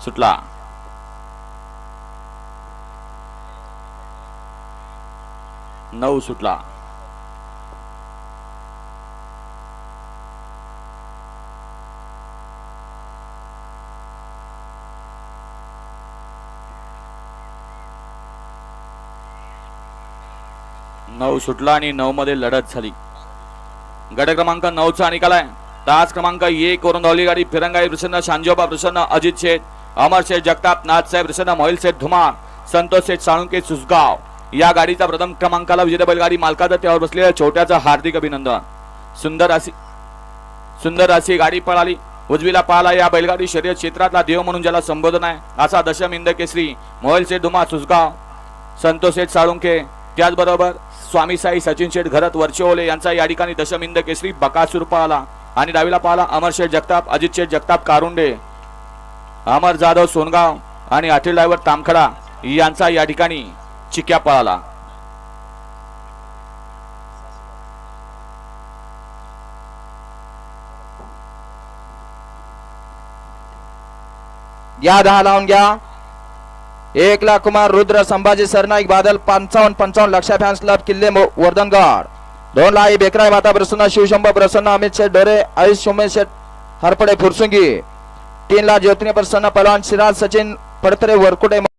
सुटला. नऊ सुटला. नऊ सुटला आणि 9 मध्ये लढत झाली. गट क्रमांक 9चा निकाल आहे. तास क्रमांक 1 वरून धावली गाडी फिरंगाई प्रसन्न, शांजोबा प्रसन्न, अजित शेठ, अमर शेठ जगताप, नाथसाहेब प्रसन्न, मोहिल शेठ धुमाळ, संतोष शेठ साळुंके सुसगाव या गाडीचा प्रथम क्रमांकाला विजेता बैलगाडी मालकाचा त्यावर बसलेल्या छोट्याचं हार्दिक अभिनंदन. सुंदर अशी गाडी पळाली. उजवीला पाहला या बैलगाडी शर्यत क्षेत्रातला देव म्हणून ज्याला संबोधन आहे असा दशम हिंद केसरी मोहिल शेठ धुमाळ सुसगाव, संतोष शेठ साळुंके, त्याचबरोबर स्वामी साई सचिन शेठ घरत वर्चेओले यांचा या ठिकाणी दशम हिंद केसरी बकासूर पळाला. आणि डावीला पाहला अमर शेठ जगताप, अजित शेठ जगताप कारुंडे, अमर जाधव सोनगाव आणि अठील ड्रायव्हर तामखडा यांचा या ठिकाणी चिक्या पळाला. या 10 लावून घ्या. 1 लाख कुमार रुद्र संभाजी सरनाईक बादल 55 लक्ष फॅन्स क्लब किल्ले वर्धनगड. 2 लाख बेकराय माता प्रसन्न, शिवशंभ प्रसन्न, अमित शेठ डोरे, आयुष उमेश शेठ हरपडे फुरसुंगी. 3 लाख ज्योतिनी प्रसन्न, पहलवान सिराज सचिन पडतरे वरकुटे.